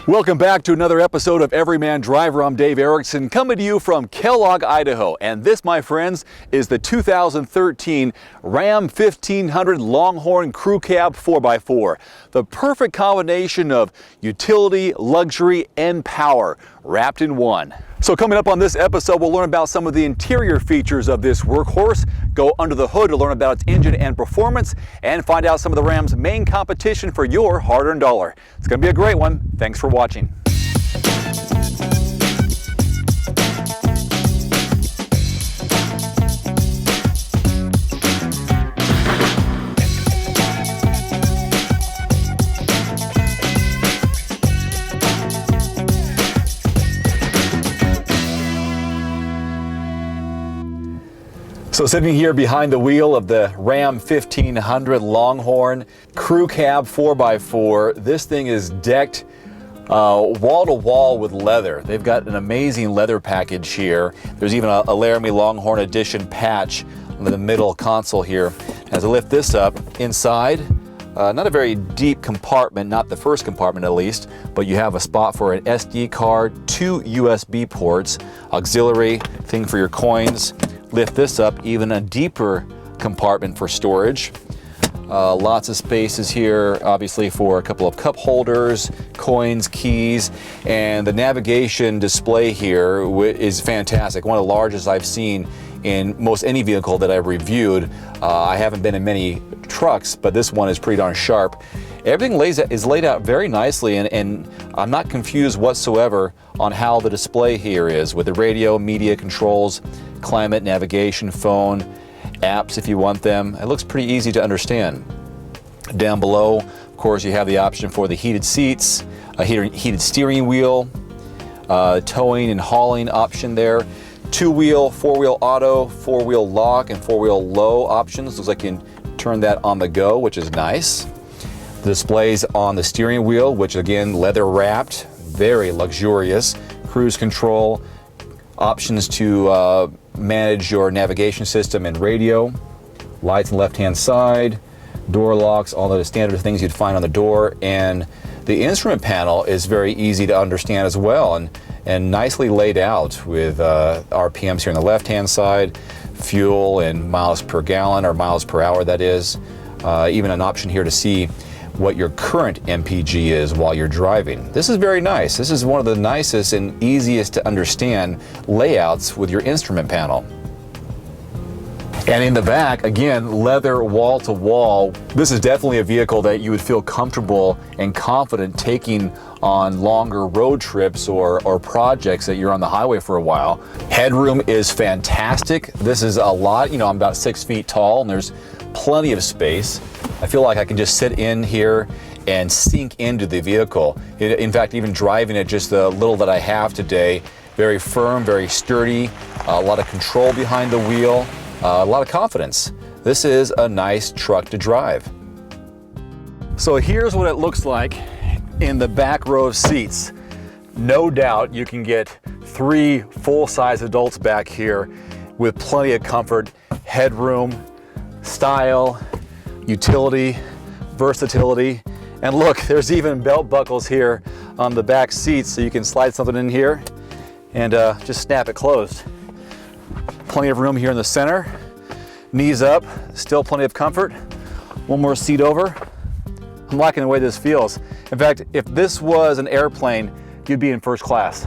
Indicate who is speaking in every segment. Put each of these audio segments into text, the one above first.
Speaker 1: Welcome back to another episode of Everyman Driver. I'm Dave Erickson, coming to you from Kellogg, Idaho. And this, my friends, is the 2013 Ram 1500 Longhorn Crew Cab 4x4. The perfect combination of utility, luxury, and power wrapped in one. So coming up on this episode, we'll learn about some of the interior features of this workhorse, go under the hood to learn about its engine and performance, and find out some of the Ram's main competition for your hard-earned dollar. It's going to be a great one. Thanks for watching. So sitting here behind the wheel of the Ram 1500 Longhorn Crew Cab 4x4, this thing is decked wall to wall with leather. They've got an amazing leather package here. There's even a Laramie Longhorn Edition patch on the middle console here. As I lift this up, inside, not a very deep compartment, not the first compartment at least, but you have a spot for an SD card, 2 USB ports, auxiliary, thing for your coins. Lift this up, even a deeper compartment for storage. Lots of spaces here, obviously, for a couple of cup holders, coins, keys, and the navigation display here is fantastic. One of the largest I've seen in most any vehicle that I've reviewed. I haven't been in many trucks, but this one is pretty darn sharp. Everything is laid out very nicely, and I'm not confused whatsoever on how the display here is with the radio, media controls, climate, navigation, phone, apps if you want them. It looks pretty easy to understand. Down below, of course, you have the option for the heated seats, a heated steering wheel, towing and hauling option there, 2-wheel, 4-wheel auto, 4-wheel lock, and 4-wheel low options. Looks like you can turn that on the go, which is nice. The displays on the steering wheel, which again, leather wrapped, very luxurious. Cruise control, options to manage your navigation system and radio, lights on the left-hand side, door locks, all the standard things you'd find on the door, and the instrument panel is very easy to understand as well, and nicely laid out with RPMs here on the left-hand side, fuel and miles per gallon, or miles per hour that is, even an option here to see what your current MPG is while you're driving. This is very nice. This is one of the nicest and easiest to understand layouts with your instrument panel. And in the back, again, leather wall to wall. This is definitely a vehicle that you would feel comfortable and confident taking on longer road trips or projects that you're on the highway for a while. Headroom is fantastic. This is a lot, I'm about 6 feet tall, and there's plenty of space. I feel like I can just sit in here and sink into the vehicle. In fact, even driving it, just the little that I have today, very firm, very sturdy, a lot of control behind the wheel, a lot of confidence. This is a nice truck to drive. So here's what it looks like in the back row of seats. No doubt you can get 3 full-size adults back here with plenty of comfort, headroom, style, utility, versatility, and look, there's even belt buckles here on the back seats, so you can slide something in here and just snap it closed. Plenty of room here in the center, knees up, still plenty of comfort. One more seat over. I'm liking the way this feels. In fact, if this was an airplane, you'd be in first class.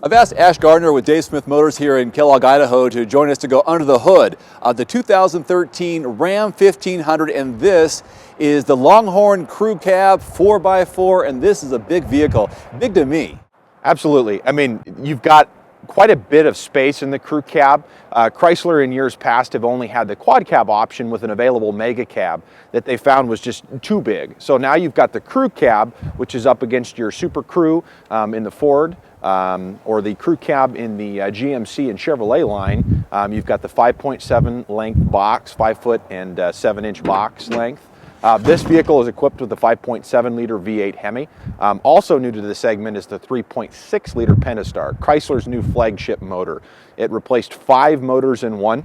Speaker 1: I've asked Ash Gardner with Dave Smith Motors here in Kellogg, Idaho to join us to go under the hood of the 2013 Ram 1500, and this is the Longhorn Crew Cab 4x4, and this is a big vehicle, big to me.
Speaker 2: Absolutely. I mean, you've got quite a bit of space in the crew cab. Chrysler in years past have only had the quad cab option with an available mega cab that they found was just too big. So now you've got the crew cab, which is up against your Super Crew in the Ford, or the crew cab in the GMC and Chevrolet line. You've got the 5.7 length box, 5 foot and 7 inch box length. This vehicle is equipped with the 5.7 liter V8 Hemi. Also new to the segment is the 3.6 liter Pentastar, Chrysler's new flagship motor. It replaced 5 motors in one.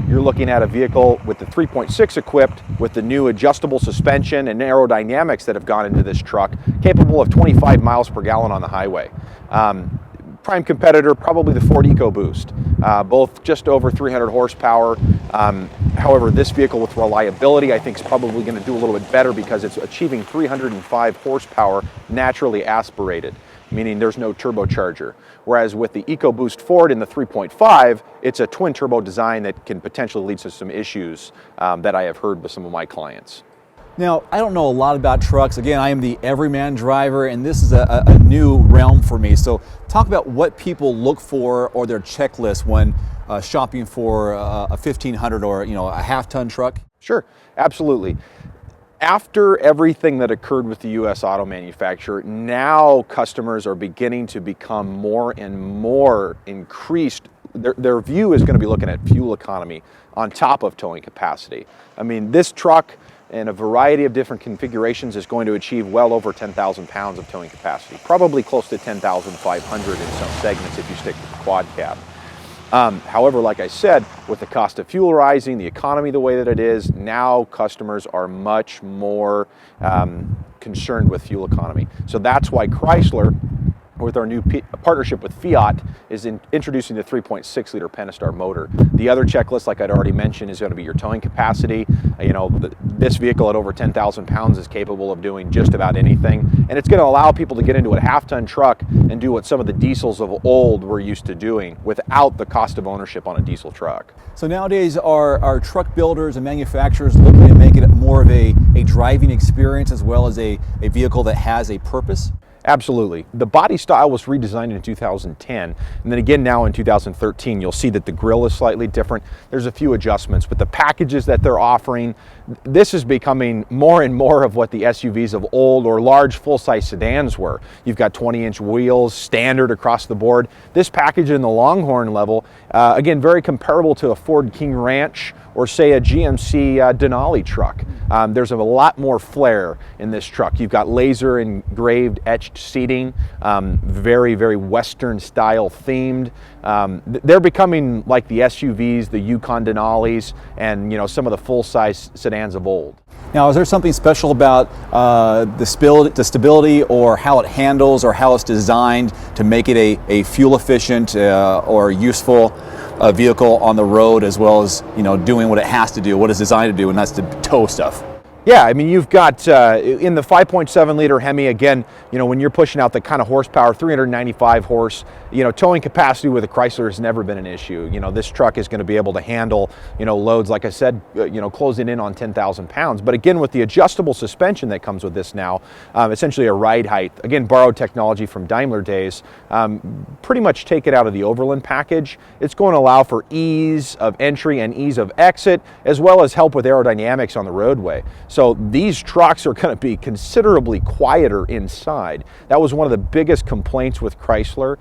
Speaker 2: You're looking at a vehicle with the 3.6 equipped with the new adjustable suspension and aerodynamics that have gone into this truck, capable of 25 miles per gallon on the highway. Prime competitor, probably the Ford EcoBoost, both just over 300 horsepower. However, this vehicle with reliability, I think, is probably going to do a little bit better because it's achieving 305 horsepower naturally aspirated, meaning there's no turbocharger. Whereas with the EcoBoost Ford in the 3.5, it's a twin turbo design that can potentially lead to some issues that I have heard with some of my clients.
Speaker 1: Now, I don't know a lot about trucks. Again, I am the Everyman driver, and this is a new realm for me. So talk about what people look for or their checklist when shopping for a 1500 or a half-ton truck.
Speaker 2: Sure, absolutely. After everything that occurred with the U.S. auto manufacturer, now customers are beginning to become more and more increased. Their view is going to be looking at fuel economy on top of towing capacity. I mean, this truck in a variety of different configurations is going to achieve well over 10,000 pounds of towing capacity, probably close to 10,500 in some segments if you stick with the quad cab. However, like I said, with the cost of fuel rising, the economy the way that it is, now customers are much more concerned with fuel economy. So that's why Chrysler, with our new partnership with Fiat, is introducing the 3.6 liter Pentastar motor. The other checklist, like I'd already mentioned, is going to be your towing capacity. This vehicle at over 10,000 pounds is capable of doing just about anything, and it's going to allow people to get into a half-ton truck and do what some of the diesels of old were used to doing without the cost of ownership on a diesel truck.
Speaker 1: So nowadays, are truck builders and manufacturers looking to make it more of a driving experience as well as a vehicle that has a purpose?
Speaker 2: Absolutely. The body style was redesigned in 2010, and then again now in 2013, you'll see that the grille is slightly different. There's a few adjustments, but the packages that they're offering, this is becoming more and more of what the SUVs of old or large full-size sedans were. You've got 20-inch wheels, standard across the board. This package in the Longhorn level, again, very comparable to a Ford King Ranch or say a GMC Denali truck. There's a lot more flair in this truck. You've got laser engraved etched seating, very, very Western style themed. They're becoming like the SUVs, the Yukon Denalis, and some of the full-size sedans of old.
Speaker 1: Now, is there something special about the stability or how it handles or how it's designed to make it a fuel efficient or useful vehicle on the road, as well as doing what it has to do, what it's designed to do, and that's to tow stuff?
Speaker 2: Yeah, I mean, you've got in the 5.7 liter Hemi, again, when you're pushing out the kind of horsepower, 395 horse, towing capacity with a Chrysler has never been an issue. This truck is going to be able to handle, loads, like I said, closing in on 10,000 pounds. But again, with the adjustable suspension that comes with this now, essentially a ride height, again, borrowed technology from Daimler days, pretty much take it out of the Overland package. It's going to allow for ease of entry and ease of exit, as well as help with aerodynamics on the roadway. So these trucks are going to be considerably quieter inside. That was one of the biggest complaints with Chrysler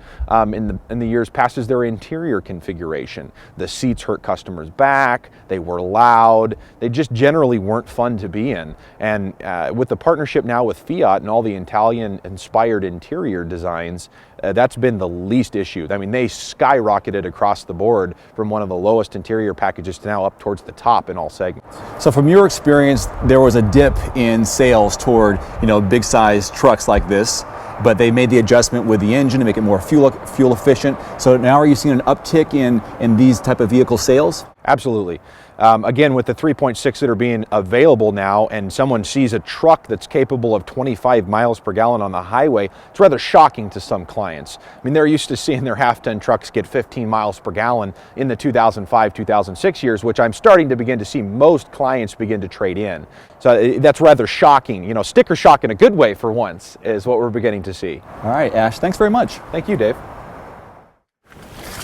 Speaker 2: in the years past, is their interior configuration. The seats hurt customers' back, they were loud, they just generally weren't fun to be in. And with the partnership now with Fiat and all the Italian-inspired interior designs, that's been the least issue. I mean, they skyrocketed across the board from one of the lowest interior packages to now up towards the top in all segments.
Speaker 1: So from your experience, there was a dip in sales toward, big size trucks like this, but they made the adjustment with the engine to make it more fuel efficient. So now are you seeing an uptick in these type of vehicle sales?
Speaker 2: Absolutely. Again, with the 3.6 liter being available now, and someone sees a truck that's capable of 25 miles per gallon on the highway, it's rather shocking to some clients. I mean, they're used to seeing their half-ton trucks get 15 miles per gallon in the 2005, 2006 years, which I'm starting to begin to see most clients begin to trade in. So that's rather shocking. Sticker shock in a good way for once is what we're beginning to see.
Speaker 1: All right, Ash, thanks very much.
Speaker 2: Thank you, Dave.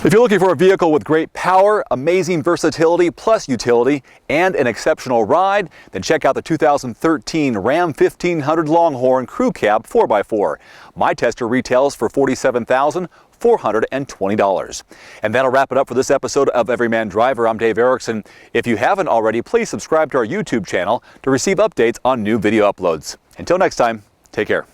Speaker 1: If you're looking for a vehicle with great power, amazing versatility, plus utility, and an exceptional ride, then check out the 2013 Ram 1500 Longhorn Crew Cab 4x4. My tester retails for $47,420. And that'll wrap it up for this episode of Everyman Driver. I'm Dave Erickson. If you haven't already, please subscribe to our YouTube channel to receive updates on new video uploads. Until next time, take care.